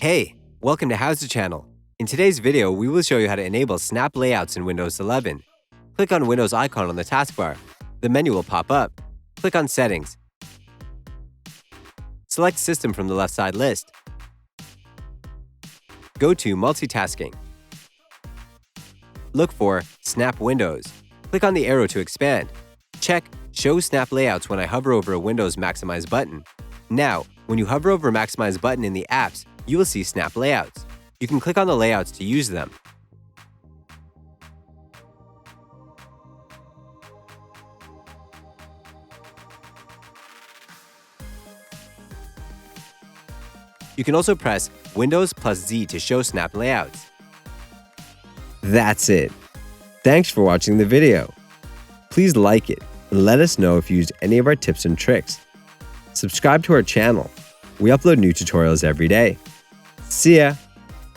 Hey, welcome to How's the Channel. In today's video, we will show you how to enable snap layouts in Windows 11. Click on Windows icon on the taskbar. The menu will pop up. Click on Settings. Select System from the left side list. Go to Multitasking. Look for Snap Windows. Click on the arrow to expand. Check Show Snap Layouts when I hover over a Windows Maximize button. Now, when you hover over Maximize button in the apps, you will see Snap Layouts. You can click on the layouts to use them. You can also press Windows+Z to show snap layouts. That's it. Thanks for watching the video. Please like it and let us know if you used any of our tips and tricks. Subscribe to our channel. We upload new tutorials every day. See ya!